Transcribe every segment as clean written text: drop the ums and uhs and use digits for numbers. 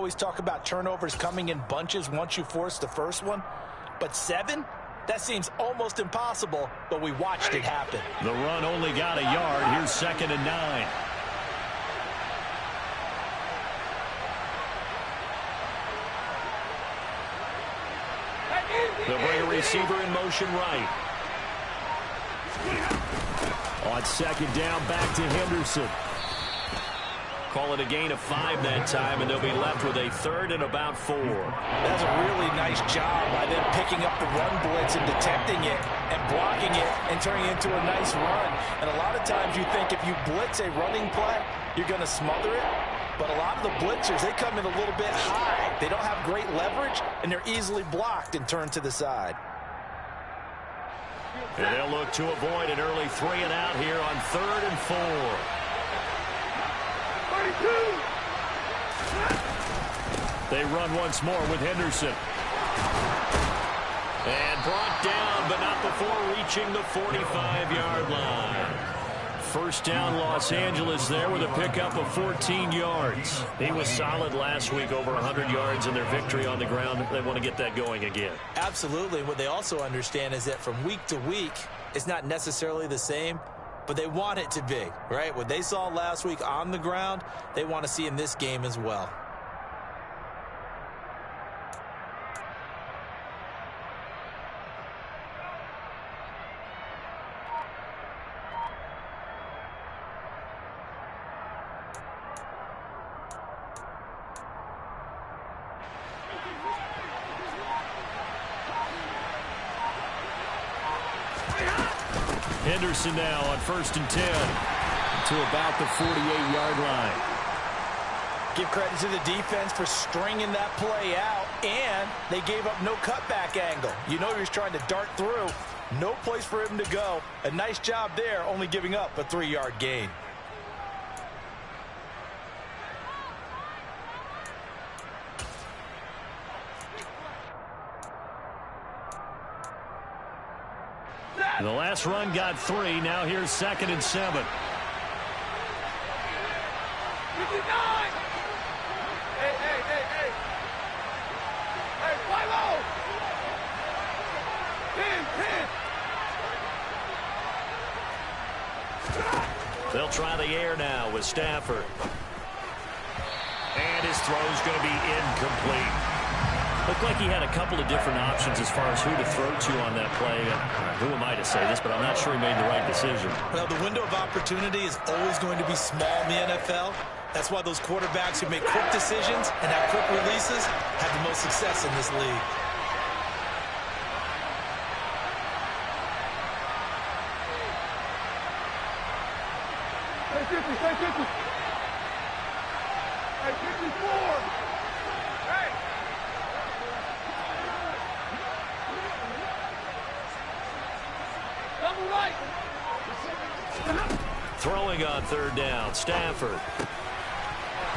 always talk about turnovers coming in bunches once you force the first one. But 7? That seems almost impossible, but we watched it happen. The run only got a yard. Here's 2nd and 9. They'll bring a receiver in motion right. On 2nd down, back to Henderson. Call it a gain of 5 that time, and they'll be left with a 3rd and about 4. That's a really nice job by them picking up the run blitz and detecting it and blocking it and turning it into a nice run. And a lot of times you think if you blitz a running play, you're going to smother it. But a lot of the blitzers, they come in a little bit high. They don't have great leverage, and they're easily blocked and turned to the side. And they'll look to avoid an early 3 and out here on 3rd and 4. They run once more with Henderson. And brought down, but not before reaching the 45-yard line. First down, Los Angeles there with a pickup of 14 yards. He was solid last week, over 100 yards in their victory on the ground. They want to get that going again. Absolutely. What they also understand is that from week to week, it's not necessarily the same, but they want it to be, right? What they saw last week on the ground, they want to see in this game as well. Henderson now on 1st and 10 to about the 48-yard line. Give credit to the defense for stringing that play out, and they gave up no cutback angle. You know he was trying to dart through. No place for him to go. A nice job there, only giving up a 3-yard gain. The last run got 3. Now here's 2nd and 7. 59. Hey. Hey, fly low. Pin. They'll try the air now with Stafford. And his throw's going to be incomplete. Looked like he had a couple of different options as far as who to throw to on that play. Who am I to say this, but I'm not sure he made the right decision. Well, the window of opportunity is always going to be small in the NFL. That's why those quarterbacks who make quick decisions and have quick releases have the most success in this league. Hey, 50, stay 50. Hey, 54. Hey. Double right. Throwing on 3rd down, Stafford.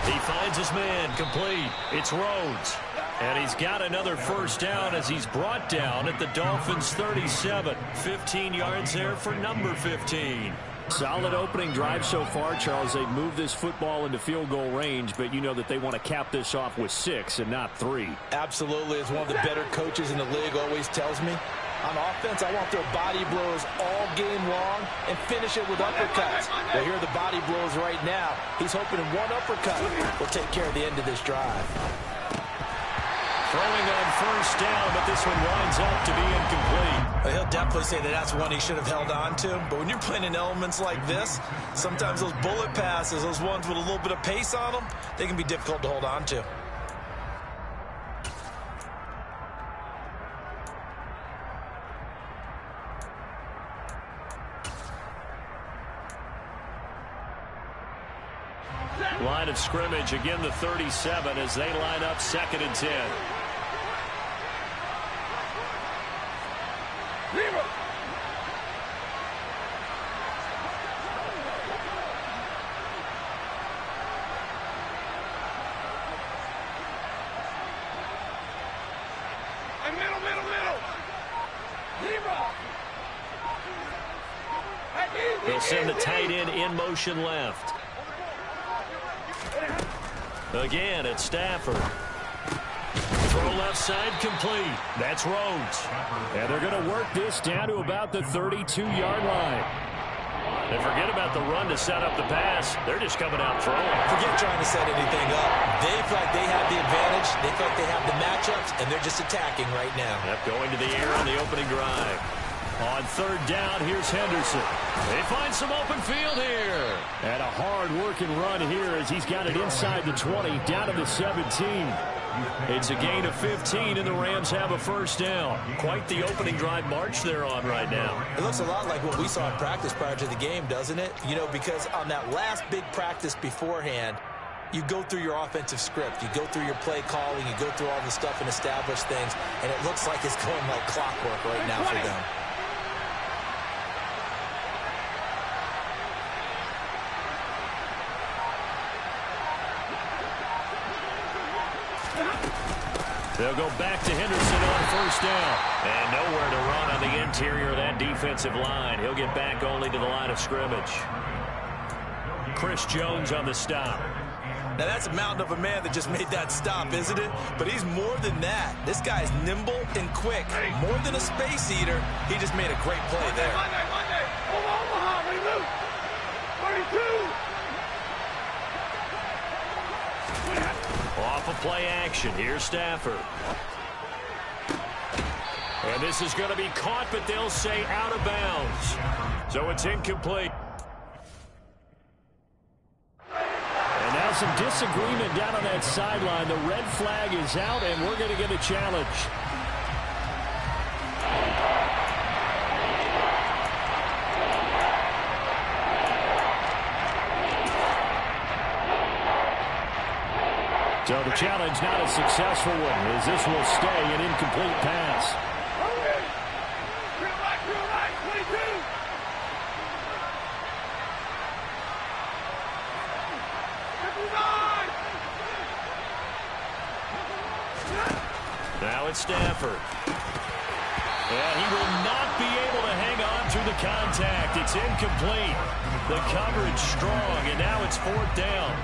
He finds his man, complete. It's Rhodes. And he's got another first down as he's brought down at the Dolphins' 37. 15 yards there for number 15. Solid opening drive so far, Charles. They've moved this football into field goal range, but you know that they want to cap this off with 6 and not 3. Absolutely. As one of the better coaches in the league always tells me, on offense, I want their body blows all game long and finish it with uppercuts. Well, here are the body blows right now. He's hoping one uppercut will take care of the end of this drive. Throwing on first down, but this one winds up to be incomplete. Well, he'll definitely say that that's one he should have held on to. But when you're playing in elements like this, sometimes those bullet passes, those ones with a little bit of pace on them, they can be difficult to hold on to. Line of scrimmage, again the 37 as they line up 2nd and 10. Zero. And middle. Zero. They'll send the tight end in motion left. Again, it's Stafford. Throw left side complete. That's Rhodes. And they're going to work this down to about the 32-yard line. And forget about the run to set up the pass. They're just coming out throwing. Forget trying to set anything up. They feel like they have the advantage. They feel like they have the matchups, and they're just attacking right now. Yep, going to the air on the opening drive. On third down, here's Henderson. They find some open field here. And a hard-working run here as he's got it inside the 20, down to the 17. It's a gain of 15, and the Rams have a first down. Quite the opening drive march they're on right now. It looks a lot like what we saw in practice prior to the game, doesn't it? You know, because on that last big practice beforehand, you go through your offensive script. You go through your play calling. You go through all the stuff and establish things, and it looks like it's going like clockwork right now for them. They'll go back to Henderson on first down. And nowhere to run on the interior of that defensive line. He'll get back only to the line of scrimmage. Chris Jones on the stop. Now, that's a mountain of a man that just made that stop, isn't it? But he's more than that. This guy's nimble and quick. More than a space eater. He just made a great play there. Monday. Omaha, remove. 32. Off of play action. Here's Stafford. And this is going to be caught, but they'll say out of bounds. So it's incomplete. And now some disagreement down on that sideline. The red flag is out, and we're going to get a challenge. So the challenge not a successful one, as this will stay an incomplete pass. Real right, 22. Now it's Stafford. And he will not be able to hang on through the contact. It's incomplete. The coverage strong, and now it's fourth down.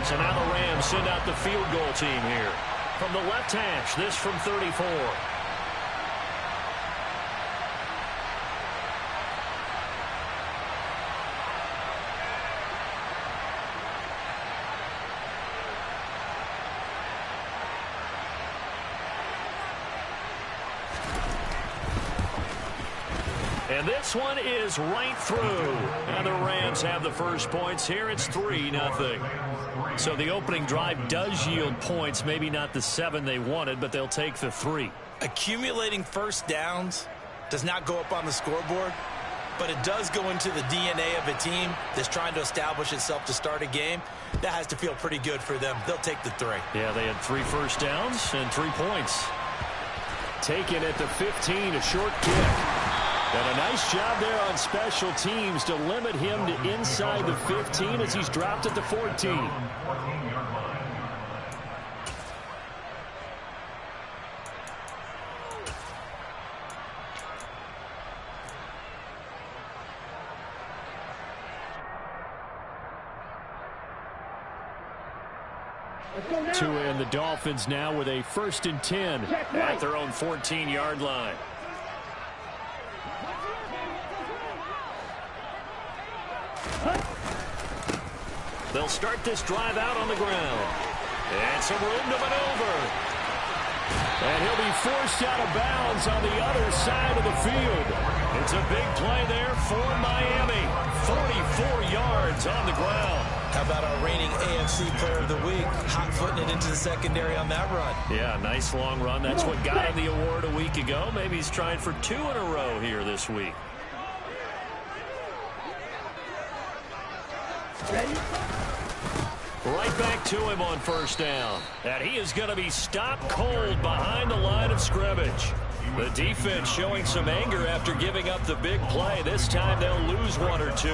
So now the Rams send out the field goal team here. From the left hash, this from 34. And this one is right through. And the Rams have the first points here. It's 3-0. So the opening drive does yield points. Maybe not the 7 they wanted, but they'll take the 3. Accumulating first downs does not go up on the scoreboard, but it does go into the DNA of a team that's trying to establish itself to start a game. That has to feel pretty good for them. They'll take the 3. Yeah, they had 3 first downs and 3 points. Taken at the 15, a short kick. And a nice job there on special teams to limit him to inside the 15 as he's dropped at the 14. And the Dolphins now with a 1st and 10 at their own 14-yard line. They'll start this drive out on the ground. And some room to maneuver. And he'll be forced out of bounds on the other side of the field. It's a big play there for Miami. 44 yards on the ground. How about our reigning AFC Player of the Week, hot-footing it into the secondary on that run? Yeah, nice long run. That's what got him the award a week ago. Maybe he's trying for 2 in a row here this week. Right back to him on first down. And he is going to be stopped cold behind the line of scrimmage. The defense showing some anger after giving up the big play. This time they'll lose 1 or 2.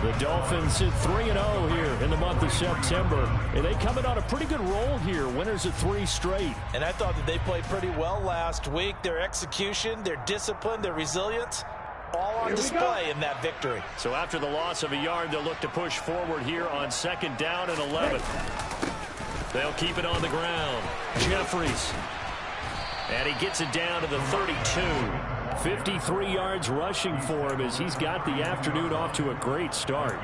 The Dolphins sit 3-0 here in the month of September. And they come in on a pretty good roll here. Winners of 3 straight. And I thought that they played pretty well last week. Their execution, their discipline, their resilience, all on display in that victory. So after the loss of a yard, they'll look to push forward here on 2nd down and 11. They'll keep it on the ground. Jeffries. And he gets it down to the 32. 53 yards rushing for him as he's got the afternoon off to a great start.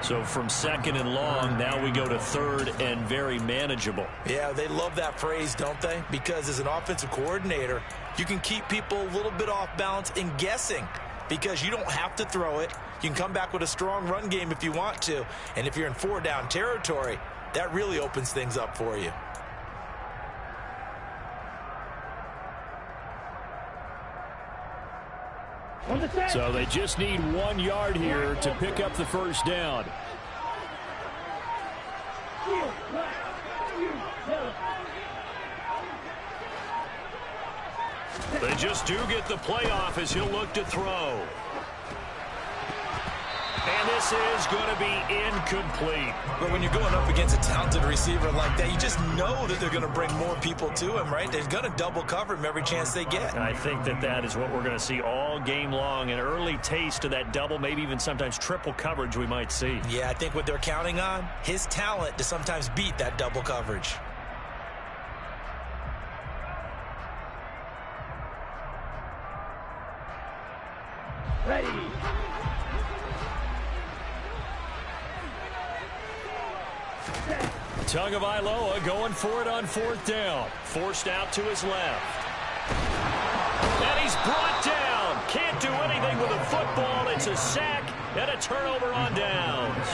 So from second and long, now we go to third and very manageable. Yeah, they love that phrase, don't they? Because as an offensive coordinator, you can keep people a little bit off balance and guessing because you don't have to throw it. You can come back with a strong run game if you want to. And if you're in 4-down territory, that really opens things up for you. So they just need 1 yard here to pick up the first down. They just do get the playoff as he'll look to throw. And this is going to be incomplete. But when you're going up against a talented receiver like that, you just know that they're going to bring more people to him, right? They're going to double cover him every chance they get. I think that is what we're going to see all game long. An early taste of that double, maybe even sometimes triple coverage we might see. Yeah, I think what they're counting on, his talent to sometimes beat that double coverage. Ready. Tagovailoa going for it on fourth down. Forced out to his left. And he's brought down. Can't do anything with a football. It's a sack and a turnover on downs.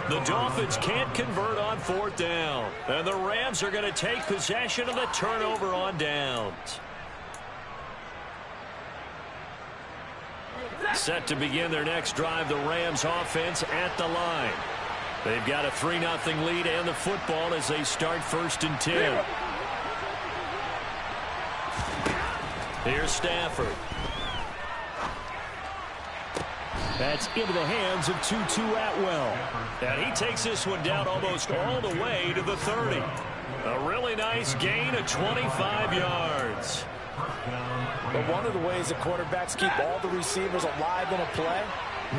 The Dolphins can't convert on fourth down. And the Rams are going to take possession of the turnover on downs. Set to begin their next drive, the Rams offense at the line. They've got a 3-0 lead and the football as they start 1st and 10. Here's Stafford. That's into the hands of Tutu Atwell. And he takes this one down almost all the way to the 30. A really nice gain of 25 yards. But one of the ways that quarterbacks keep all the receivers alive in a play,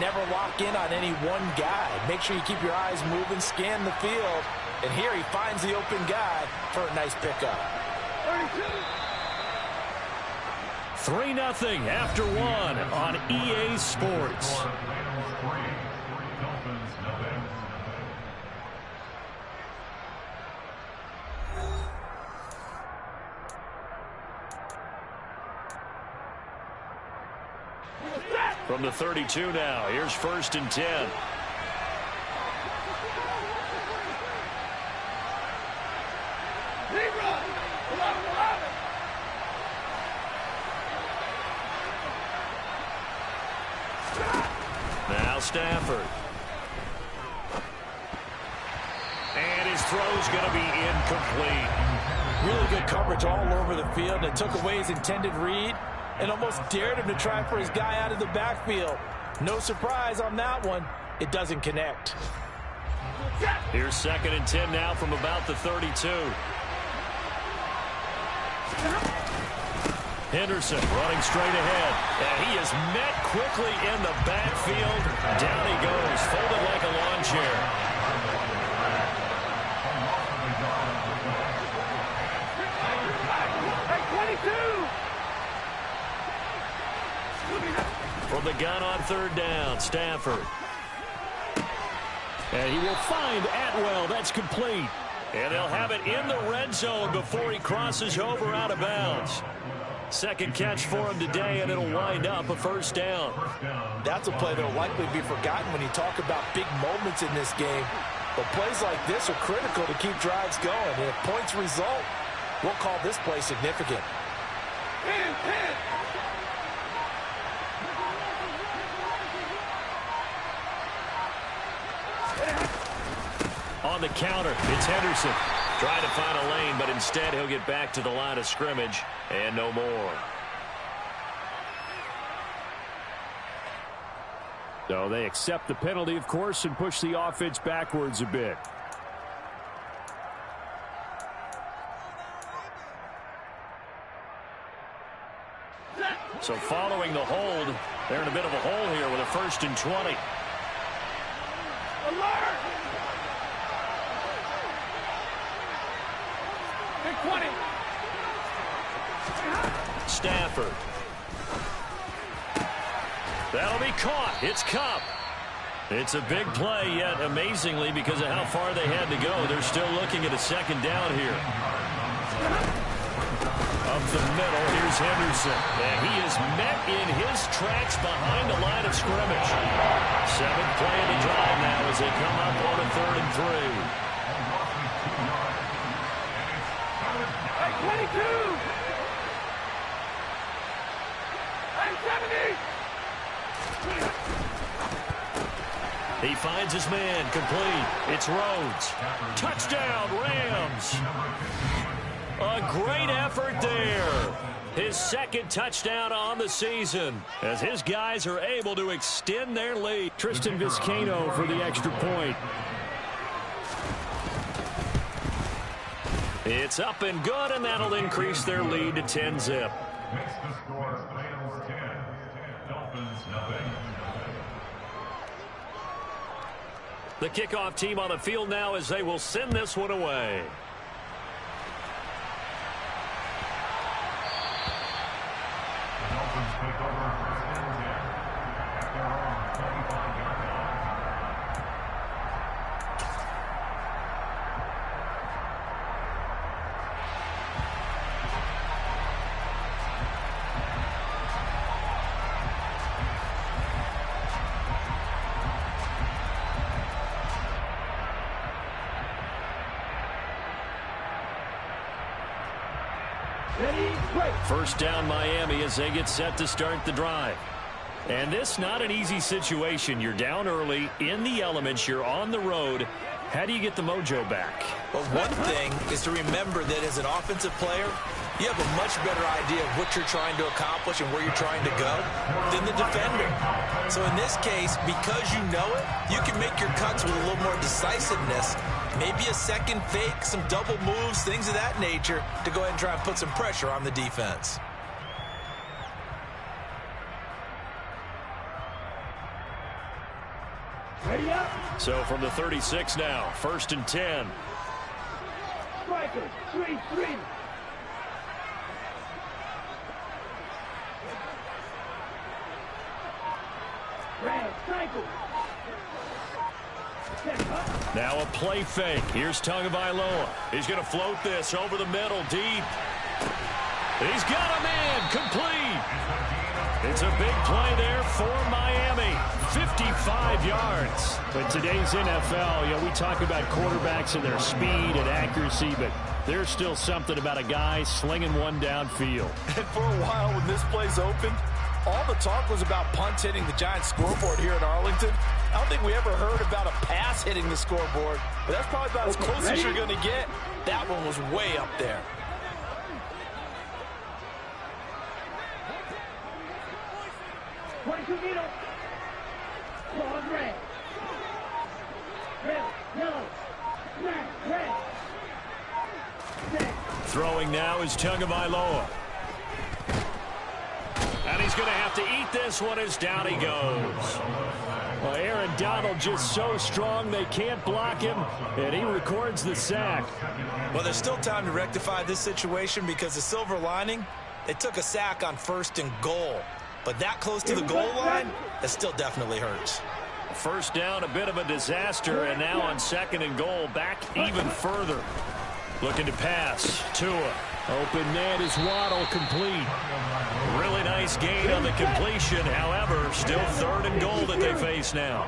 never lock in on any one guy. Make sure you keep your eyes moving, scan the field. And here he finds the open guy for a nice pickup. 3-0 after 1 on EA Sports. From the 32 now, here's 1st and 10. Now Stafford. And his throw's going to be incomplete. Really good coverage all over the field. It took away his intended read and almost dared him to try for his guy out of the backfield. No surprise on that one. It doesn't connect. Here's 2nd and 10 now from about the 32. Henderson running straight ahead. And he is met quickly in the backfield. Down he goes, folded like a lawn chair. From the gun on 3rd down, Stafford. And he will find Atwell. That's complete. And they'll have it in the red zone before he crosses over out of bounds. 2nd catch for him today, and it'll wind up a 1st down. That's a play that will likely be forgotten when you talk about big moments in this game. But plays like this are critical to keep drives going. And if points result, we'll call this play significant. On the counter, it's Henderson. Trying to find a lane, but instead he'll get back to the line of scrimmage and no more. So they accept the penalty, of course, and push the offense backwards a bit. So following the hold, they're in a bit of a hole here with a 1st and 20. Alert! Stafford. That'll be caught. It's Cup. It's a big play, yet amazingly, because of how far they had to go, they're still looking at a second down here. Up the middle, here's Henderson. And he is met in his tracks behind the line of scrimmage. 7th play of the drive now as they come up on a 3rd and 3. 22! I'm 70! He finds his man, complete. It's Rhodes. Touchdown, Rams. A great effort there. His 2nd touchdown on the season as his guys are able to extend their lead. Tristan Vizcaino for the extra point. It's up and good, and that'll increase their lead to 10-zip. The kickoff team on the field now as they will send this one away. First down Miami as they get set to start the drive. And this not an easy situation. You're down early, in the elements, you're on the road. How do you get the mojo back? Well, one thing is to remember that as an offensive player, you have a much better idea of what you're trying to accomplish and where you're trying to go than the defender. So in this case, because you know it, you can make your cuts with a little more decisiveness. Maybe a second fake, some double moves, things of that nature to go ahead and try and put some pressure on the defense. Ready up. So from the 36 now, 1st and 10. Strikers, 3-3. Red cycle. Now a play fake. Here's Tagovailoa. He's going to float this over the middle, deep. He's got a man, complete. It's a big play there for Miami. 55 yards. But today's NFL, we talk about quarterbacks and their speed and accuracy, but there's still something about a guy slinging one downfield. And for a while when this play's opened, all the talk was about punts hitting the Giants scoreboard here in Arlington. I don't think we ever heard about a pass hitting the scoreboard, but that's probably about as close as you're going to get. That one was way up there. Red. Red, yellow, black, red. Throwing now is Tagovailoa. And he's going to have to eat this one as down he goes. Well, Aaron Donald just so strong they can't block him, and he records the sack. Well, there's still time to rectify this situation because the silver lining, they took a sack on 1st and goal. But that close to the goal line, that still definitely hurts. First down, a bit of a disaster, and now on 2nd and goal, back even further. Looking to pass. Tua. Open man is Waddle, complete. Really nice gain on the completion. However, still 3rd and goal that they face now.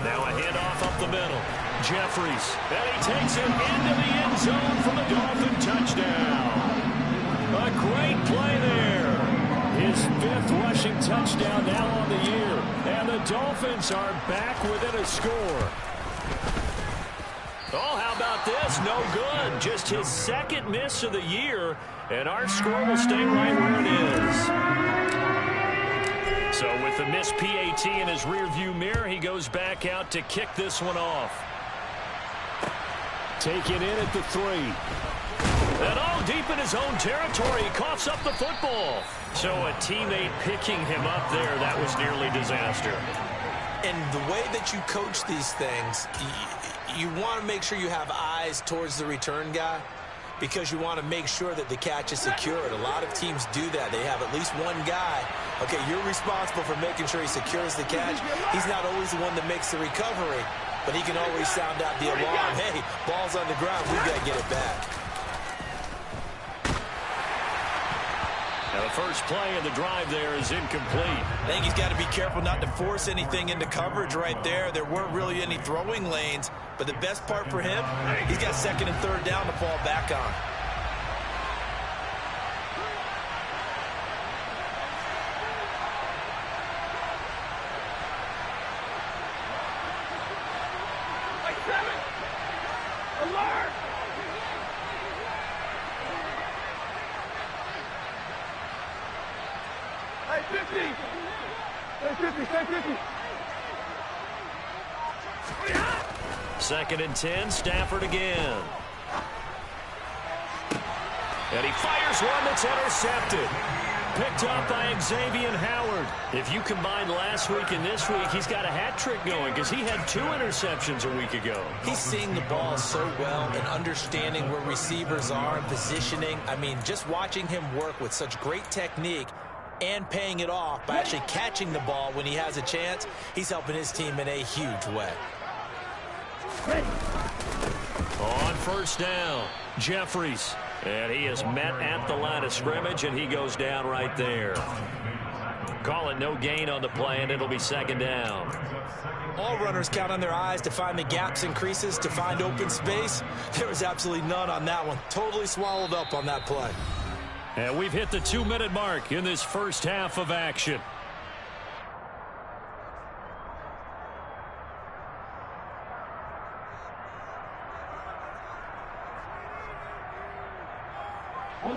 Now a handoff up the middle. Jeffries. And he takes it into the end zone for the Dolphin touchdown. A great play there. His 5th rushing touchdown now on the year. And the Dolphins are back within a score. Oh, how about this? No good. Just his 2nd miss of the year. And our score will stay right where it is. So with the missed PAT in his rearview mirror, he goes back out to kick this one off. Taken in at the 3. And deep in his own territory, he coughs up the football. So a teammate picking him up there, that was nearly disaster. And the way that you coach these things, you want to make sure you have eyes towards the return guy because you want to make sure that the catch is secured. A lot of teams do that. They have at least one guy. Okay, you're responsible for making sure he secures the catch. He's not always the one that makes the recovery, but he can always sound out the alarm. Hey, ball's on the ground. We've got to get it back. Now the first play of the drive there is incomplete. I think he's got to be careful not to force anything into coverage right there. There weren't really any throwing lanes, but the best part for him, he's got second and third down to fall back on. Alert! Hey, 50! Hey, 50, stay 50! Second and 10, Stafford again. And he fires one that's intercepted. Picked up by Xavier Howard. If you combine last week and this week, he's got a hat trick going because he had 2 interceptions a week ago. He's seeing the ball so well and understanding where receivers are and positioning. I mean, just watching him work with such great technique and paying it off by actually catching the ball when he has a chance, he's helping his team in a huge way. On first down, Jeffries. And he is met at the line of scrimmage, and he goes down right there. Call it no gain on the play, and it'll be second down. All runners count on their eyes to find the gaps and creases, to find open space. There was absolutely none on that one. Totally swallowed up on that play. And we've hit the 2-minute mark in this first half of action.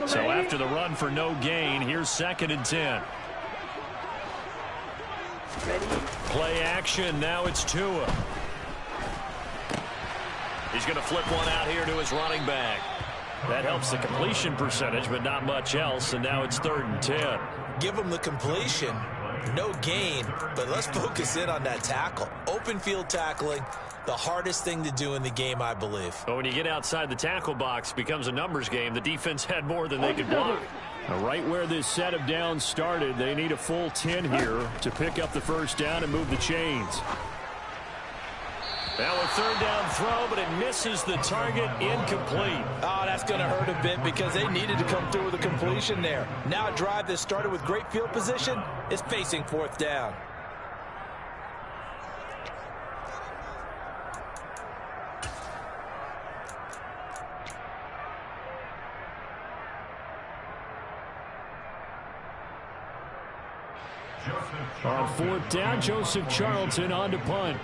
So after the run for no gain, here's second and 10. Play action. Now it's Tua. He's going to flip one out here to his running back. That helps the completion percentage, but not much else. And now it's third and 10. Give him the completion. No gain, but let's focus in on that tackle. Open field tackling, the hardest thing to do in the game, I believe. But when you get outside the tackle box, it becomes a numbers game. The defense had more than they could block. Right where this set of downs started, they need a full 10 here to pick up the first down and move the chains. Now a third down throw, but it misses the target, incomplete. Oh, that's going to hurt a bit because they needed to come through with a completion there. Now a drive that started with great field position is facing fourth down. On fourth down, Joseph Charlton on to punt.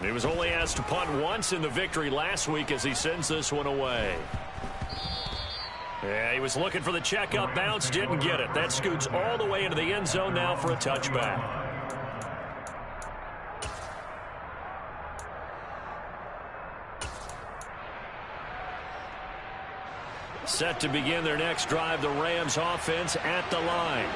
He was only asked to punt once in the victory last week as he sends this one away. Yeah, he was looking for the checkup bounce, didn't get it. That scoots all the way into the end zone now for a touchback. Set to begin their next drive, the Rams offense at the line.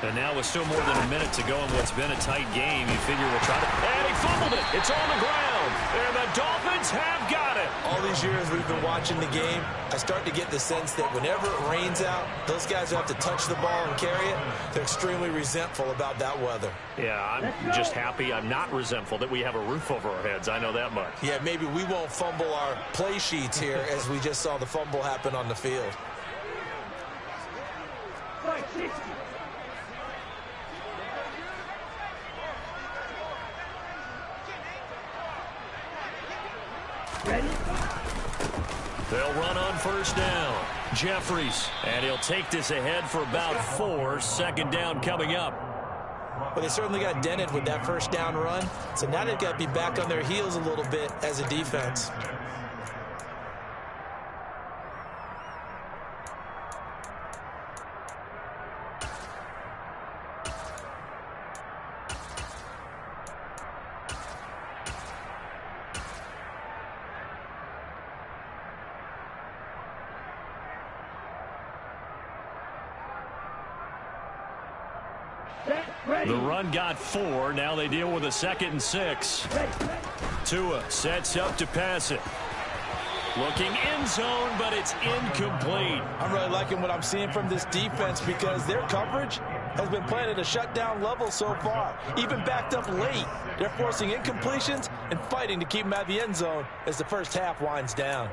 And now with still more than a minute to go in what's been a tight game, you figure we'll try to... And he fumbled it! It's on the ground! And the Dolphins have got it! All these years we've been watching the game, I start to get the sense that whenever it rains out, those guys who have to touch the ball and carry it, they're extremely resentful about that weather. Yeah, I'm just happy I'm not resentful that we have a roof over our heads. I know that much. Yeah, maybe we won't fumble our play sheets here as we just saw the fumble happen on the field. They'll run on first down. Jeffries, and he'll take this ahead for about 4. Second down coming up. Well, they certainly got dented with that first down run, so now they've got to be back on their heels a little bit as a defense. The run got 4. Now they deal with a 2nd and 6. Tua sets up to pass it. Looking end zone, but it's incomplete. I'm really liking what I'm seeing from this defense because their coverage has been playing at a shutdown level so far. Even backed up late, they're forcing incompletions and fighting to keep them out of the end zone as the first half winds down.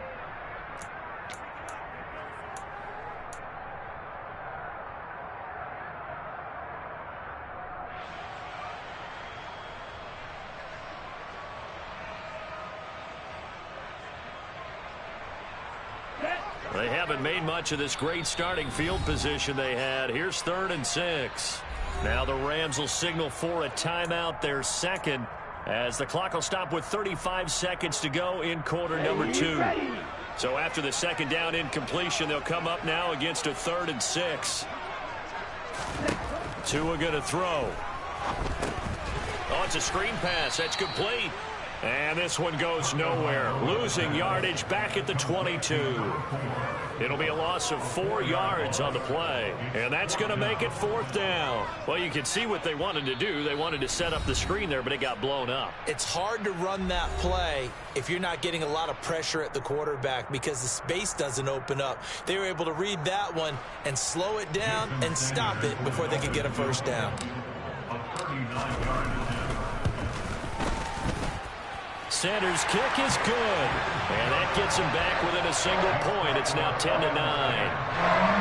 They haven't made much of this great starting field position they had. Here's 3rd and 6. Now the Rams will signal for a timeout, their 2nd, as the clock will stop with 35 seconds to go in quarter number 2. So after the 2nd down incompletion, they'll come up now against a 3rd and 6. Tua going to throw. Oh, it's a screen pass. That's complete. And this one goes nowhere. Losing yardage back at the 22. It'll be a loss of 4 yards on the play. And that's going to make it 4th down. Well, you can see what they wanted to do. They wanted to set up the screen there, but it got blown up. It's hard to run that play if you're not getting a lot of pressure at the quarterback because the space doesn't open up. They were able to read that one and slow it down and stop it before they could get a first down. Sanders' kick is good. And that gets him back within a single point. It's now 10-9.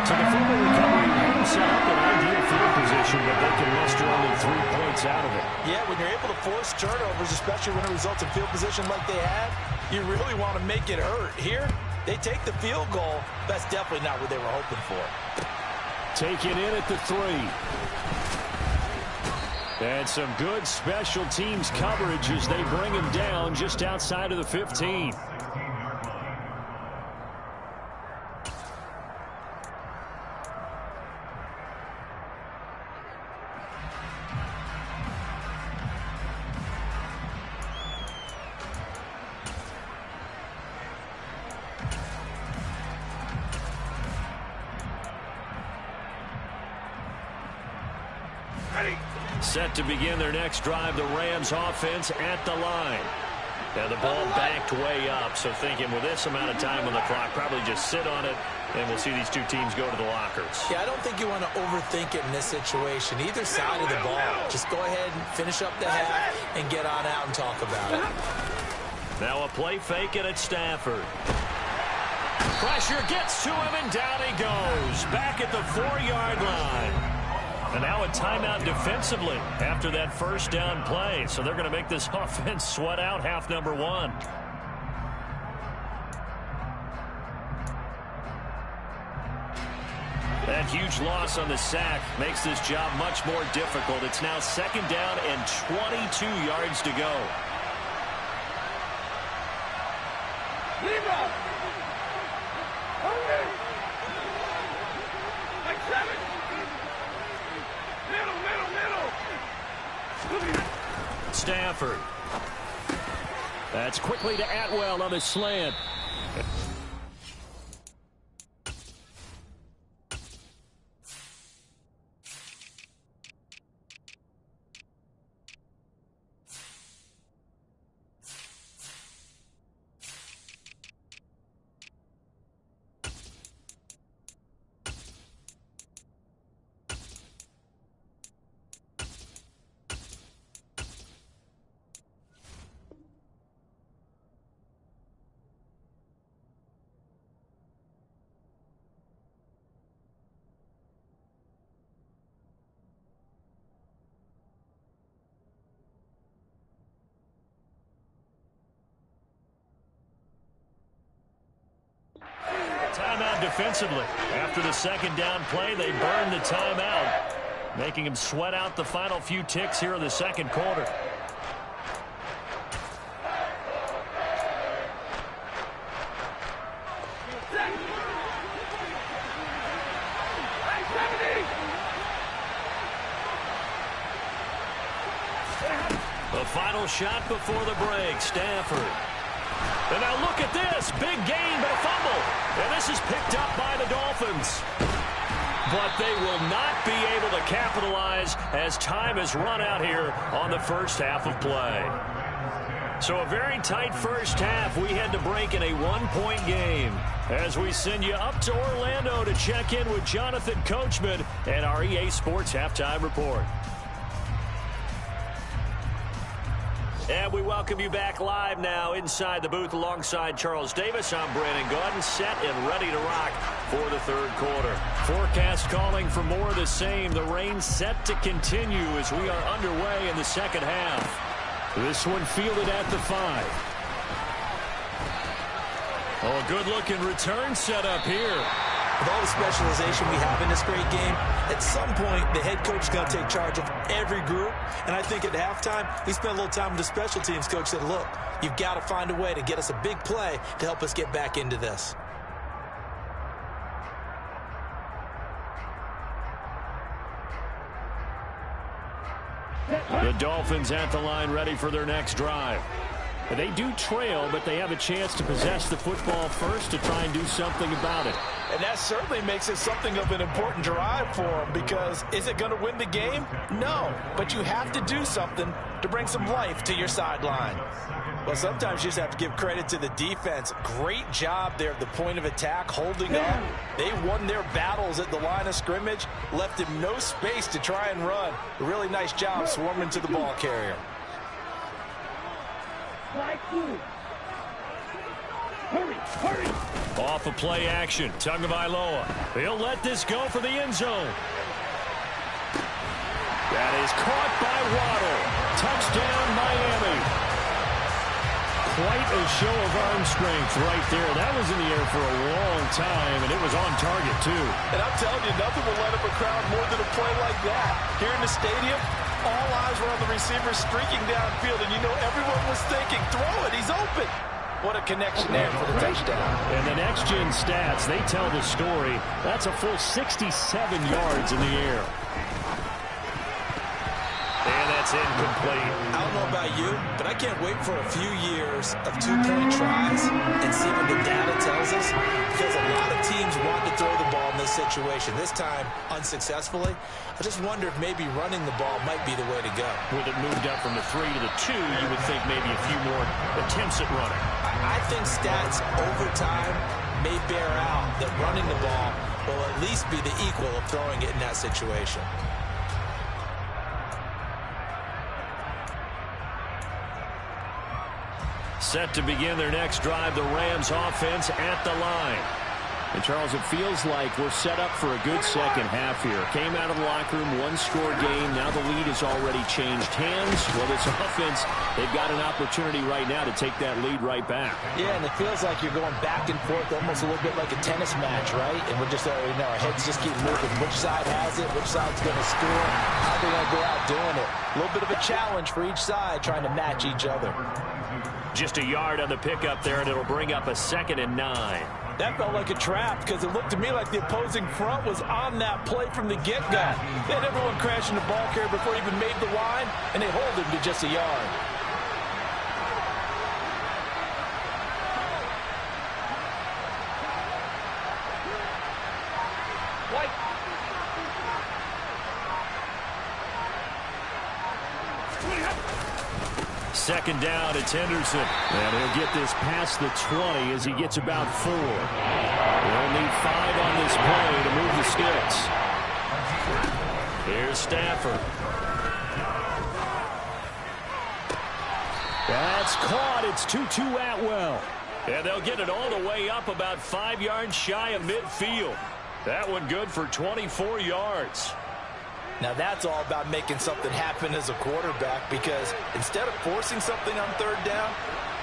So the fumble recovery didn't set up an ideal field position, but they can muster only 3 points out of it. Yeah, when you're able to force turnovers, especially when it results in field position like they had, you really want to make it hurt. Here, they take the field goal. That's definitely not what they were hoping for. Taken in at the 3. And some good special teams coverage as they bring him down just outside of the 15. Set to begin their next drive, the Rams offense at the line. Now the ball backed way up, so thinking with this amount of time on the clock, probably just sit on it, and we'll see these two teams go to the lockers. Yeah, I don't think you want to overthink it in this situation. Either side of the ball. Just go ahead and finish up the half and get on out and talk about it. Now a play fake it at Stafford. Pressure gets to him, and down he goes. Back at the 4-yard line. And now a timeout defensively after that first down play. So they're going to make this offense sweat out half number 1. That huge loss on the sack makes this job much more difficult. It's now 2nd down and 22 yards to go. Stafford. That's quickly to Atwell on the slant. Timeout defensively. After the 2nd down play, they burn the timeout, making them sweat out the final few ticks here in the 2nd quarter. The final shot before the break, Stafford. And now look at this. Big gain, but a fumble. And this is picked up by the Dolphins. but they will not be able to capitalize as time has run out here on the first half of play. So a very tight first half. We head to break in a one-point game as we send you up to Orlando to check in with Jonathan Coachman and our EA Sports Halftime Report. And we welcome you back live now inside the booth alongside Charles Davis. I'm Brandon Gaudin, set and ready to rock for the third quarter. Forecast calling for more of the same. The rain set to continue as we are underway in the second half. This one fielded at the 5. Oh, a good-looking return set up here. With all the specialization we have in this great game, at some point, the head coach is going to take charge of every group. And I think at halftime, he spent a little time with the special teams coach said, look, you've got to find a way to get us a big play to help us get back into this. The Dolphins at the line ready for their next drive. They do trail, but they have a chance to possess the football first to try and do something about it. And that certainly makes it something of an important drive for them, because is it going to win the game? No, but you have to do something to bring some life to your sideline. Well, sometimes you just have to give credit to the defense. Great job there at the point of attack, holding up. They won their battles at the line of scrimmage, left him no space to try and run. A really nice job swarming to the ball carrier. Hurry! Off of play action, Tagovailoa. He'll let this go for the end zone. That is caught by Waddle. Touchdown, Miami. Quite a show of arm strength right there. That was in the air for a long time, and it was on target, too. And I'm telling you, nothing will light up a crowd more than a play like that. Here in the stadium, all eyes were on the receiver streaking downfield, and you know everyone was thinking, throw it, he's open. What a connection there for the touchdown. And the next-gen stats, they tell the story. That's a full 67 yards in the air. And that's incomplete. I don't know about you, but I can't wait for a few years of two-point tries and see what the data tells us, because a lot of teams want to throw the ball in this situation. This time, unsuccessfully. I just wonder if maybe running the ball might be the way to go. With it moved up from the 3 to the 2, you would think maybe a few more attempts at running. I think stats over time may bear out that running the ball will at least be the equal of throwing it in that situation. Set to begin their next drive, the Rams offense at the line. And, Charles, it feels like we're set up for a good second half here. Came out of the locker room, one-score game. Now the lead has already changed hands. Well, this offense, they've got an opportunity right now to take that lead right back. Yeah, and it feels like you're going back and forth almost a little bit like a tennis match, right? And we're just, our heads just keep moving. Which side has it? Which side's going to score? How are they going to go out doing it? A little bit of a challenge for each side, trying to match each other. Just a yard on the pickup there, and it'll bring up a 2nd and 9. That felt like a trap, because it looked to me like the opposing front was on that play from the get-go. They had everyone crashing the ball carrier before he even made the line, and they hold him to just a yard. Second down, it's Henderson. And he'll get this past the 20 as he gets about 4. They'll need 5 on this play to move the sticks. Here's Stafford. That's caught. It's Tutu Atwell. And they'll get it all the way up about 5 yards shy of midfield. That one good for 24 yards. Now that's all about making something happen as a quarterback, because instead of forcing something on third down,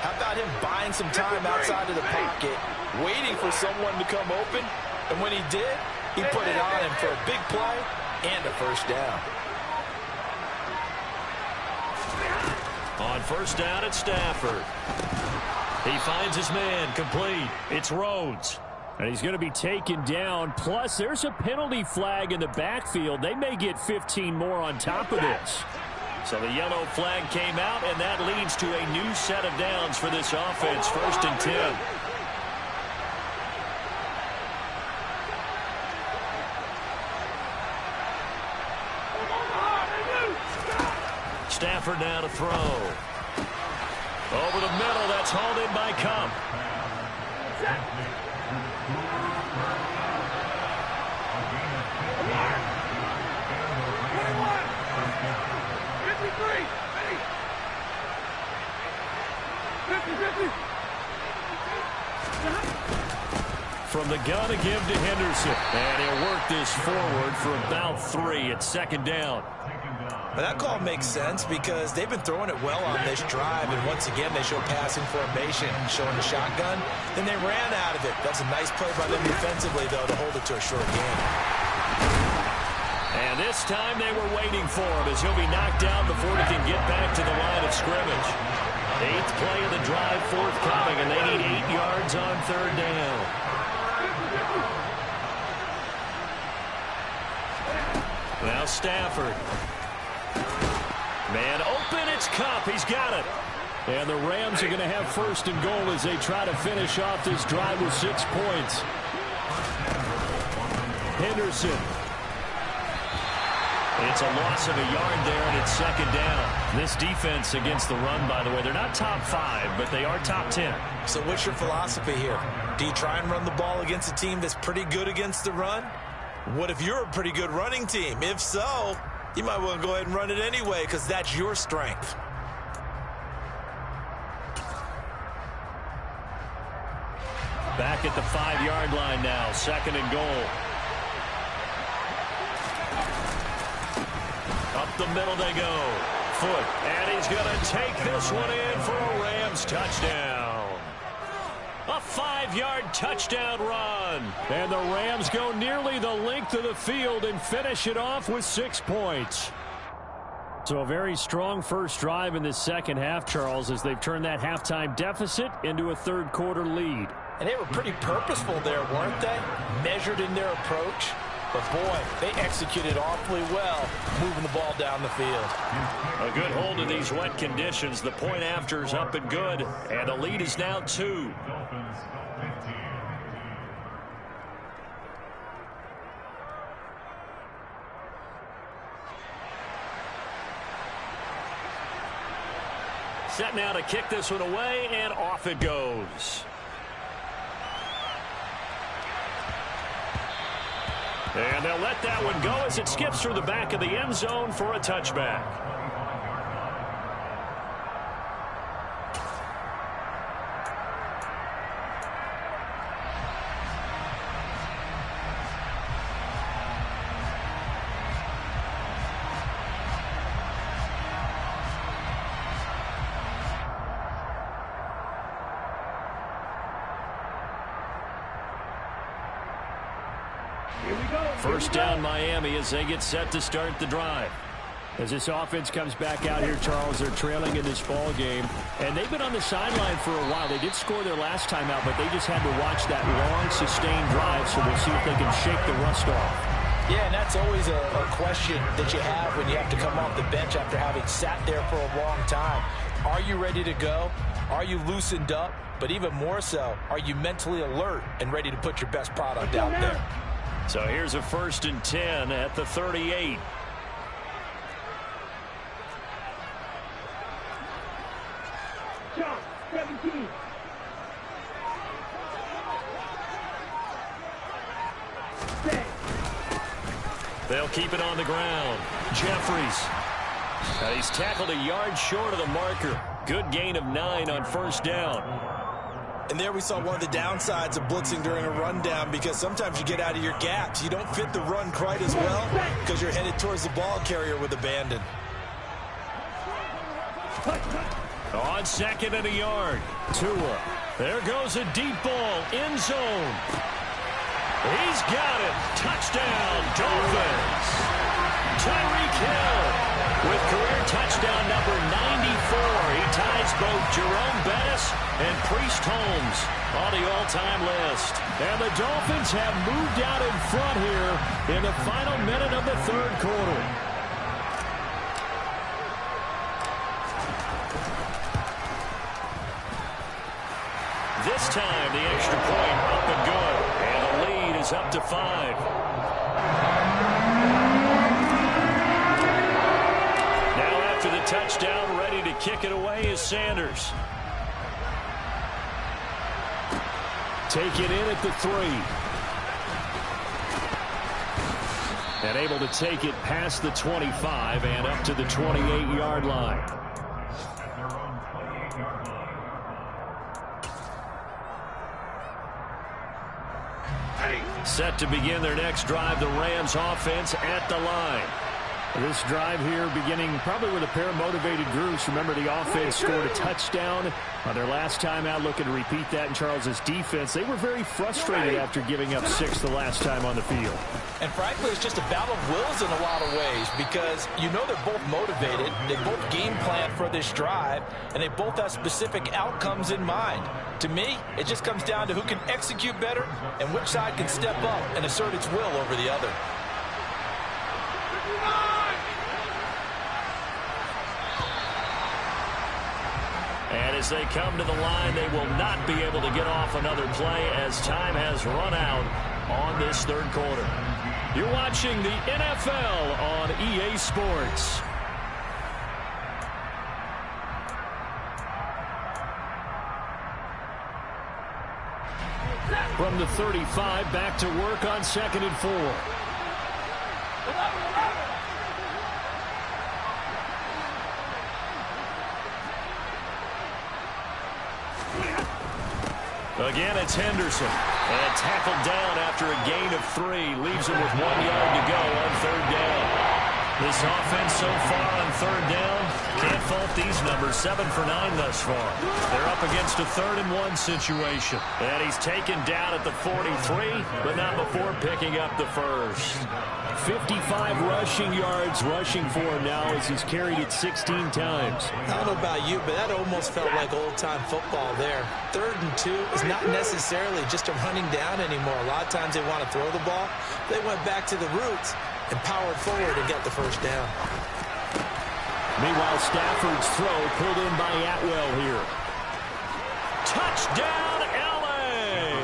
how about him buying some time outside of the pocket, waiting for someone to come open, and when he did, he put it on him for a big play and a first down. On first down, it's Stafford. He finds his man, complete. It's Rhodes. And he's going to be taken down. Plus, there's a penalty flag in the backfield. They may get 15 more on top of this. So the yellow flag came out, and that leads to a new set of downs for this offense. 1st and 10. Stanford now to throw. Over the middle, that's hauled in by Cup. From the gun to give to Henderson. And he'll work this forward for about 3 at second down. But that call makes sense because they've been throwing it well on this drive, and once again they show passing formation, showing the shotgun. Then they ran out of it. That's a nice play by them defensively, though, to hold it to a short game. And this time they were waiting for him as he'll be knocked down before he can get back to the line of scrimmage. 8th play of the drive forthcoming, and they need 8 yards on third down. Now Stafford. Man open, it's Cup. He's got it. And the Rams are going to have first and goal as they try to finish off this drive with 6 points. Henderson. It's a loss of a yard there, and it's second down. This defense against the run, by the way, they're not top 5, but they are top 10. So what's your philosophy here? Do you try and run the ball against a team that's pretty good against the run? What if you're a pretty good running team? If so, you might want to go ahead and run it anyway because that's your strength. Back at the 5-yard line now, second and goal. Up the middle they go. Foot, and he's going to take this one in for a Rams touchdown. A 5-yard touchdown run. And the Rams go nearly the length of the field and finish it off with 6 points. So a very strong first drive in this second half, Charles, as they've turned that halftime deficit into a third-quarter lead. And they were pretty purposeful there, weren't they? Measured in their approach. But, boy, they executed awfully well moving the ball down the field. A good hold in these wet conditions. The point after is up and good. And the lead is now 2. Set now to kick this one away, and off it goes. And they'll let that one go as it skips through the back of the end zone for a touchback. First down Miami as they get set to start the drive. As this offense comes back out here, Charles, they're trailing in this ball game. And they've been on the sideline for a while. They did score their last time out, but they just had to watch that long, sustained drive, so we'll see if they can shake the rust off. Yeah, and that's always a question that you have when you have to come off the bench after having sat there for a long time. Are you ready to go? Are you loosened up? But even more so, are you mentally alert and ready to put your best product out there? So here's a 1st and 10 at the 38. John, 17. They'll keep it on the ground. Jeffries. He's tackled a yard short of the marker. Good gain of 9 on first down. And there we saw one of the downsides of blitzing during a rundown because sometimes you get out of your gaps. You don't fit the run quite as well because you're headed towards the ball carrier with abandon. On second and a yard. Tua. There goes a deep ball. End zone. He's got it. Touchdown, Dolphins. Tyreek Hill with career touchdown number 94. He ties both Jerome Bettis and Priest Holmes on the all-time list. And the Dolphins have moved out in front here in the final minute of the third quarter. This time, the extra point up and good. And the lead is up to 5. Now after the touchdown, ready to kick it away is Sanders. Take it in at the 3. And able to take it past the 25 and up to the 28-yard line. Set to begin their next drive, the Rams offense at the line. This drive here beginning probably with a pair of motivated groups. Remember, the offense scored a touchdown on their last time out, looking to repeat that in Charles's defense. They were very frustrated after giving up 6 the last time on the field. And frankly, it's just a battle of wills in a lot of ways because you know they're both motivated. They both game plan for this drive, and they both have specific outcomes in mind. To me, it just comes down to who can execute better and which side can step up and assert its will over the other. And as they come to the line, they will not be able to get off another play as time has run out on this third quarter. You're watching the NFL on EA Sports. From the 35, back to work on 2nd and 4. Again, it's Henderson. And tackled down after a gain of 3. Leaves him with 1 yard to go on 3rd down. This offense so far on 3rd down, can't fault these numbers. 7 for 9 thus far. They're up against a 3rd and 1 situation. And he's taken down at the 43, but not before picking up the first. 55 rushing yards rushing for him now as he's carried it 16 times. I don't know about you, but that almost felt like old-time football there. 3rd and 2 is not necessarily just a running down anymore. A lot of times they want to throw the ball. They went back to the roots and powered forward and got the first down. Meanwhile, Stafford's throw pulled in by Atwell here. Touchdown, L.A.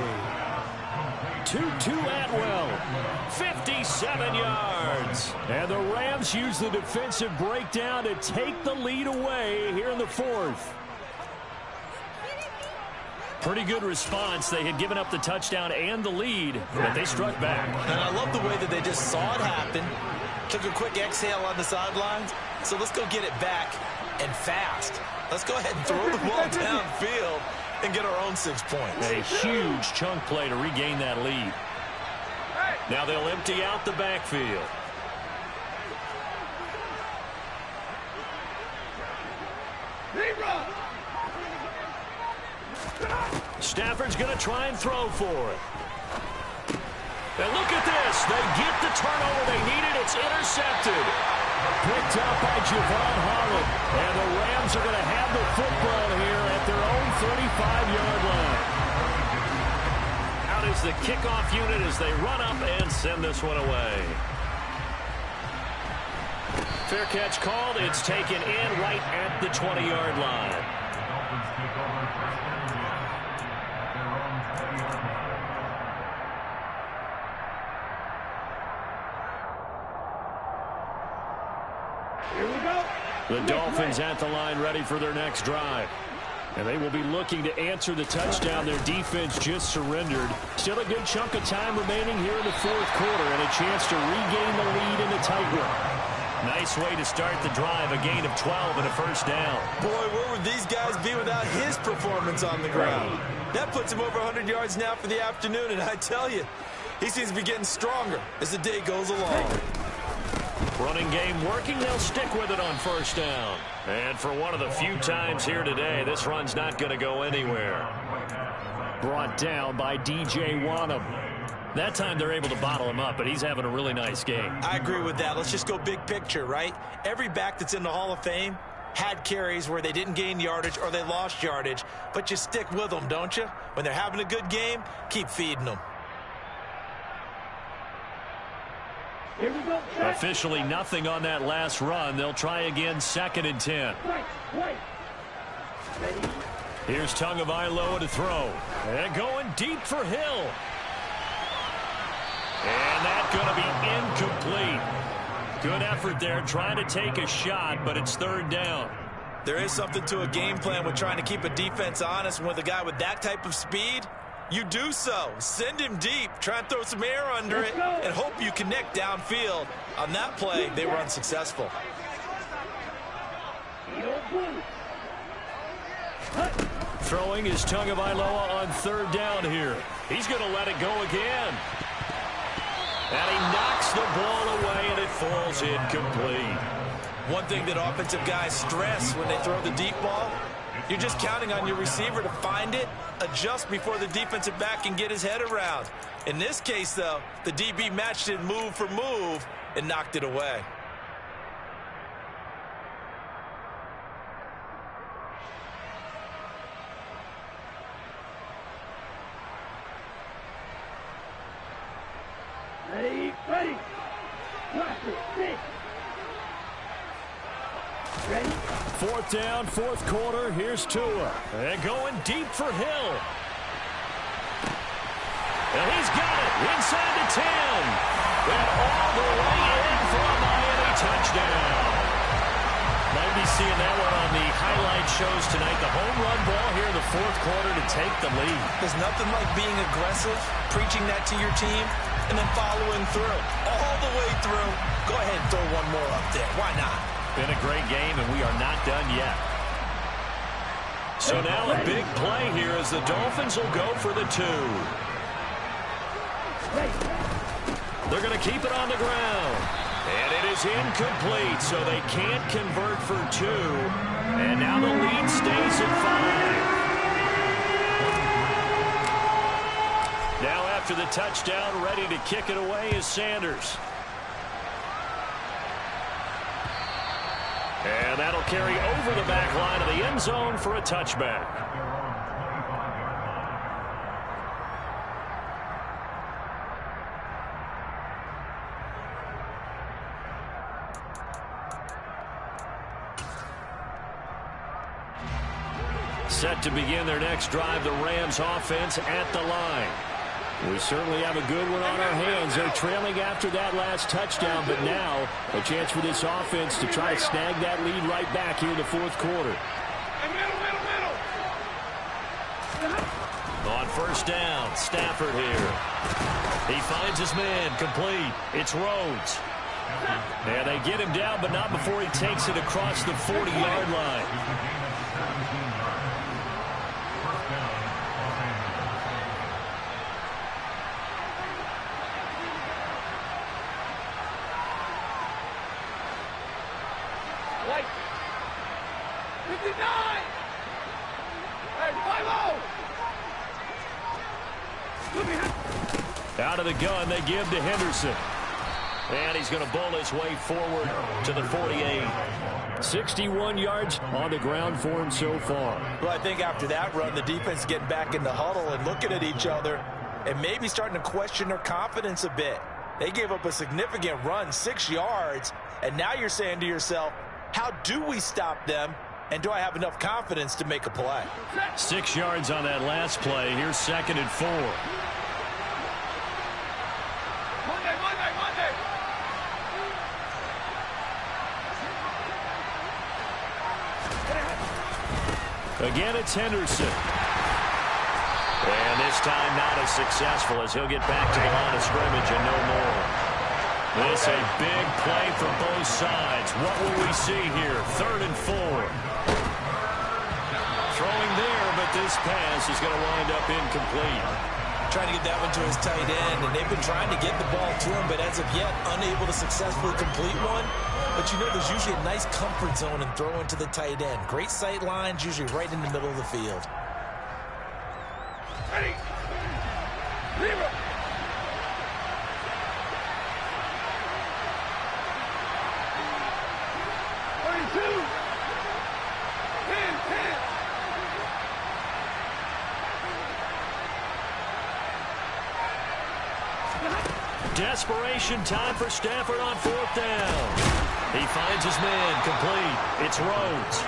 2-2 Atwell. 57 yards. And the Rams use the defensive breakdown to take the lead away here in the 4th. Pretty good response. They had given up the touchdown and the lead, but they struck back. And I love the way that they just saw it happen, took a quick exhale on the sidelines. So let's go get it back and fast. Let's go ahead and throw the ball downfield and get our own 6 points. A huge chunk play to regain that lead. Now they'll empty out the backfield. Stafford's going to try and throw for it. And look at this. They get the turnover they needed. It's intercepted. Picked up by Javon Holland. And the Rams are going to have the football here at their own 35-yard line. Out is the kickoff unit as they run up and send this one away. Fair catch called. It's taken in right at the 20-yard line. The Dolphins at the line ready for their next drive. And they will be looking to answer the touchdown their defense just surrendered. Still a good chunk of time remaining here in the 4th quarter and a chance to regain the lead in a tight one. Nice way to start the drive, a gain of 12 and a first down. Boy, where would these guys be without his performance on the ground? That puts him over 100 yards now for the afternoon, and I tell you, he seems to be getting stronger as the day goes along. Running game working, they'll stick with it on first down. And for one of the few times here today, this run's not going to go anywhere. Brought down by DJ Wanham. That time they're able to bottle him up, but he's having a really nice game. I agree with that. Let's just go big picture, right? Every back that's in the Hall of Fame had carries where they didn't gain yardage or they lost yardage, but you stick with them, don't you? When they're having a good game, keep feeding them. Officially nothing on that last run. They'll try again, 2nd and 10. Here's Tagovailoa to throw. And going deep for Hill. And that's going to be incomplete. Good effort there, trying to take a shot, but it's third down. There is something to a game plan with trying to keep a defense honest. With a guy with that type of speed, you do so. Send him deep, try and throw some air under it, and hope you connect downfield. On that play, they were unsuccessful. Throwing is Tagovailoa on third down here. He's going to let it go again. And he knocks the ball away, and it falls incomplete. One thing that offensive guys stress when they throw the deep ball, you're just counting on your receiver to find it, adjust before the defensive back can get his head around. In this case, though, the DB matched it move for move and knocked it away. Ready. Ready. Fourth down, fourth quarter. Here's Tua. And going deep for Hill. And he's got it inside the 10. And all the way in for a Miami touchdown. Might be seeing that one on the highlight shows tonight. The home run ball here in the fourth quarter to take the lead. There's nothing like being aggressive, preaching that to your team, and then following through. All the way through. Go ahead and throw one more up there. Why not? Been a great game, and we are not done yet. So now a big play here as the Dolphins will go for the 2. They're going to keep it on the ground. And it is incomplete, so they can't convert for 2. And now the lead stays at 5. Now after the touchdown, ready to kick it away is Sanders. And that'll carry over the back line of the end zone for a touchback. Set to begin their next drive, the Rams offense at the line. We certainly have a good one on our hands. They're trailing after that last touchdown, but now a chance for this offense to try to snag that lead right back here in the fourth quarter. On first down, Stafford here. He finds his man, complete. It's Rhodes. And they get him down, but not before he takes it across the 40-yard line. Out of the gun, they give to Henderson. And he's going to bowl his way forward to the 48. 61 yards on the ground for him so far. Well, I think after that run, the defense getting back in the huddle and looking at each other and maybe starting to question their confidence a bit. They gave up a significant run, 6 yards, and now you're saying to yourself, how do we stop them, and do I have enough confidence to make a play? 6 yards on that last play. Here's 2nd and 4. Again, it's Henderson. And this time not as successful as he'll get back to the line of scrimmage and no more. This a big play for both sides. What will we see here? 3rd and 4. Throwing there, but this pass is going to wind up incomplete. Trying to get that one to his tight end, and they've been trying to get the ball to him, but as of yet, unable to successfully complete one. But you know, there's usually a nice comfort zone in throwing to the tight end. Great sight lines, usually right in the middle of the field. Ready. Zero. Desperation time for Stafford on 4th down. He finds his man, complete. It's Rhodes.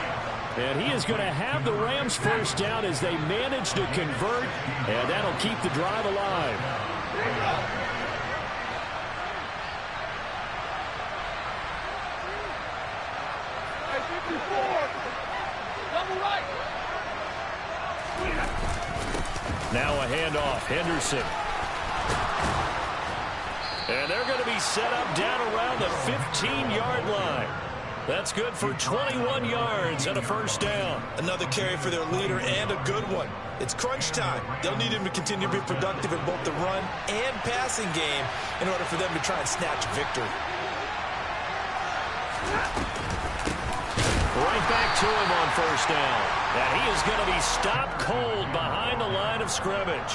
And he is going to have the Rams first down as they manage to convert, and that'll keep the drive alive. Now a handoff. Henderson. And they're going to be set up down around the 15-yard line. That's good for 21 yards and a first down. Another carry for their leader and a good one. It's crunch time. They'll need him to continue to be productive in both the run and passing game in order for them to try and snatch victory. Right back to him on first down. And he is going to be stopped cold behind the line of scrimmage.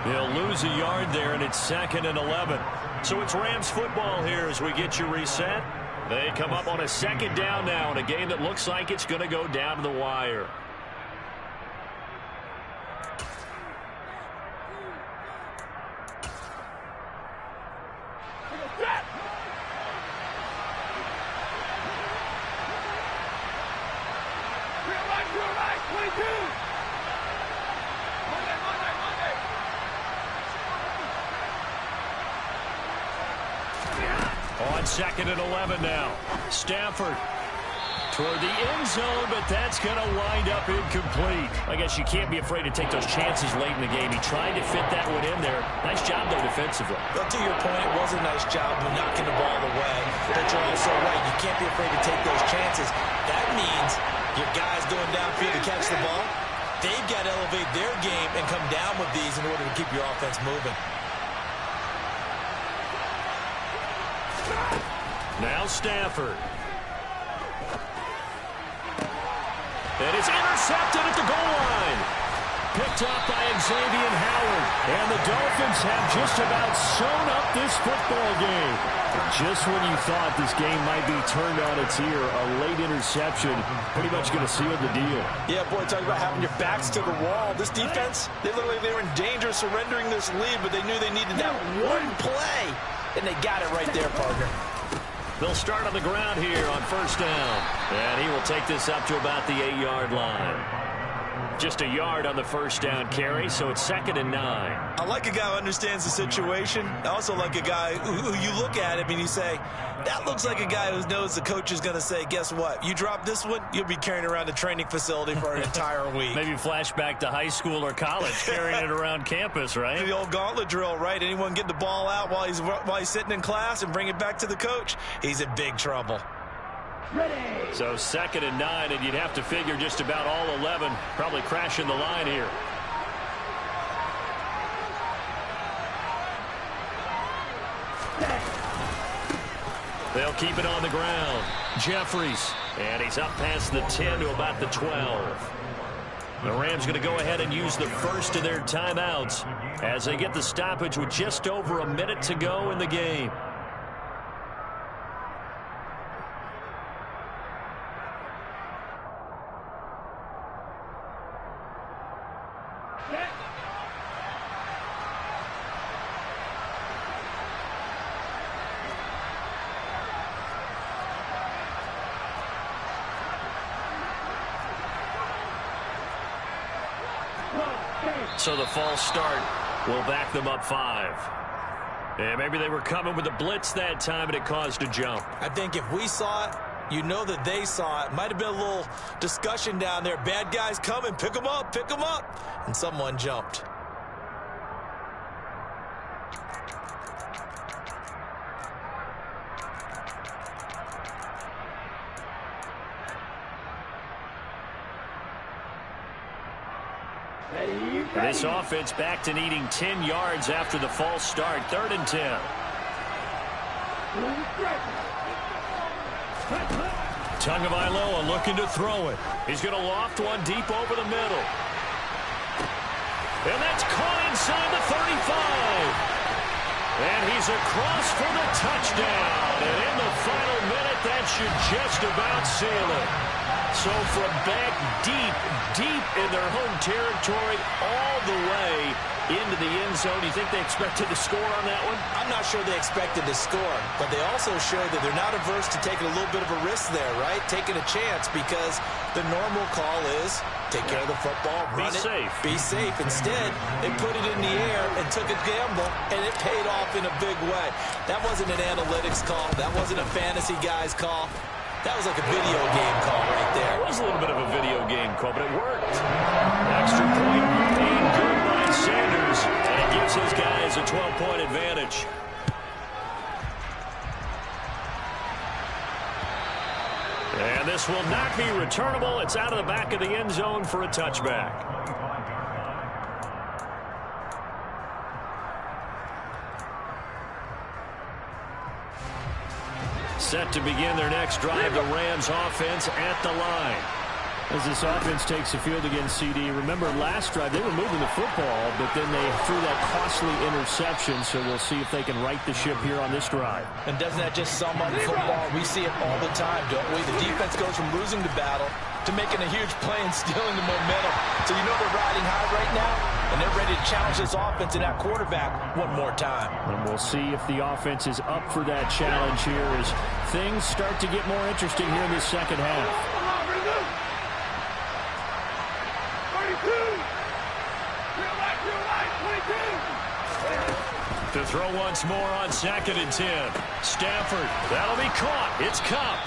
He'll lose a yard there, and it's 2nd and 11. So it's Rams football here as we get you reset. They come up on a 2nd down now in a game that looks like it's going to go down to the wire. On 2nd and 11 now. Stafford toward the end zone, but that's going to wind up incomplete. I guess you can't be afraid to take those chances late in the game. He tried to fit that one in there. Nice job, though, defensively. Well, to your point, it was a nice job of knocking the ball away. But you're also right. You can't be afraid to take those chances. That means your guys going downfield to catch the ball, they've got to elevate their game and come down with these in order to keep your offense moving. Now Stafford. And it's intercepted at the goal line. Picked up by Xavier Howard. And the Dolphins have just about sewn up this football game. Just when you thought this game might be turned on its ear, a late interception pretty much going to seal the deal. Yeah, boy, talk about having your backs to the wall. This defense, they were in danger of surrendering this lead, but they knew they needed that one play. And they got it right there, partner. They'll start on the ground here on first down. And he will take this up to about the 8-yard line. Just a yard on the first down carry, so it's 2nd and 9. I like a guy who understands the situation. I also like a guy who you look at him and you say, that looks like a guy who knows the coach is going to say, guess what? You drop this one, you'll be carrying around the training facility for an entire week. Maybe flashback to high school or college, carrying it around campus, right? The old gauntlet drill, right? Anyone get the ball out while he's sitting in class and bring it back to the coach, he's in big trouble. Ready. So 2nd and 9, and you'd have to figure just about all 11 probably crashing the line here. They'll keep it on the ground. Jeffries, and he's up past the 10 to about the 12. The Rams going to go ahead and use the first of their timeouts as they get the stoppage with just over a minute to go in the game. So the false start will back them up 5. And maybe they were coming with a blitz that time and it caused a jump. I think if we saw it, you know that they saw it. Might have been a little discussion down there. Bad guys coming, pick them up, pick them up. And someone jumped. This offense back to needing 10 yards after the false start. 3rd and 10. Tagovailoa looking to throw it. He's going to loft one deep over the middle. And that's caught inside the 35. And he's across for the touchdown. And in the final minute, that should just about seal it. So from back deep in their home territory, all the way into the end zone, do you think they expected to score on that one? I'm not sure they expected to score, but they also showed that they're not averse to taking a little bit of a risk there, right? Taking a chance, because the normal call is take care of the football, run it, be safe. Instead, they put it in the air and took a gamble, and it paid off in a big way. That wasn't an analytics call. That wasn't a fantasy guy's call. That was like a video game call right there. It was a little bit of a video game call, but it worked. Extra point, paid good by his guys a 12-point advantage. And this will not be returnable. It's out of the back of the end zone for a touchback. Set to begin their next drive, the Rams offense at the line. As this offense takes the field against CD, remember last drive they were moving the football, but then they threw that costly interception, so we'll see if they can right the ship here on this drive. And doesn't that just sum up football? We see it all the time, don't we? The defense goes from losing the battle to making a huge play and stealing the momentum. So you know they're riding high right now, and they're ready to challenge this offense and that quarterback one more time. And we'll see if the offense is up for that challenge here as things start to get more interesting here in the second half. To throw once more on 2nd and 10. Stafford, that'll be caught. It's Cup.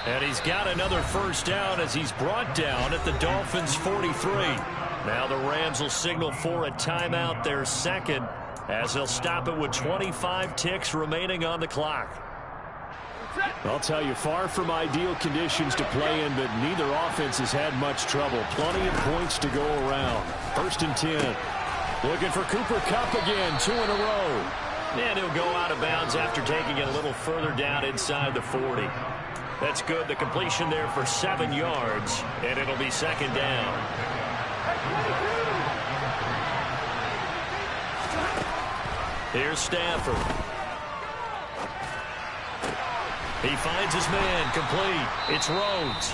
And he's got another first down as he's brought down at the Dolphins' 43. Now the Rams will signal for a timeout, their second, as they'll stop it with 25 ticks remaining on the clock. I'll tell you, far from ideal conditions to play in, but neither offense has had much trouble. Plenty of points to go around. 1st and 10. Looking for Cooper Kupp again, 2 in a row. And he'll go out of bounds after taking it a little further down inside the 40. That's good. The completion there for 7 yards, and it'll be 2nd down. Here's Stafford. He finds his man complete. It's Rhodes.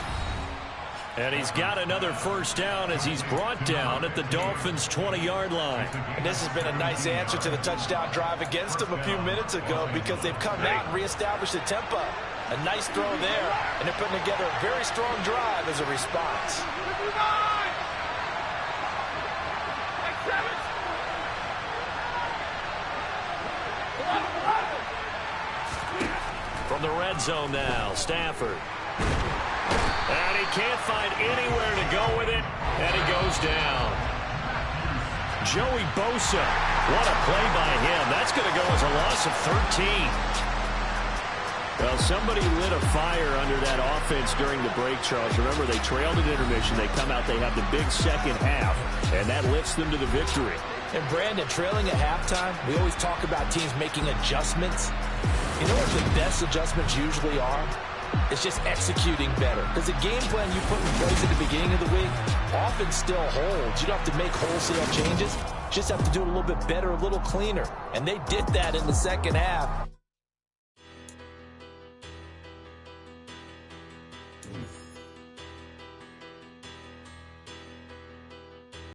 And he's got another first down as he's brought down at the Dolphins' 20-yard line. And this has been a nice answer to the touchdown drive against them a few minutes ago because they've come out and reestablished the tempo. A nice throw there, and they're putting together a very strong drive as a response. From the red zone now, Stafford. And he can't find anywhere to go with it, and he goes down. Joey Bosa, what a play by him. That's going to go as a loss of 13. Well, somebody lit a fire under that offense during the break, Charles. Remember, they trailed at intermission. They come out, they have the big second half, and that lifts them to the victory. And Brandon, trailing at halftime, we always talk about teams making adjustments. You know what the best adjustments usually are? It's just executing better. Because the game plan you put in place at the beginning of the week often still holds. You don't have to make wholesale changes. You just have to do it a little bit better, a little cleaner. And they did that in the second half.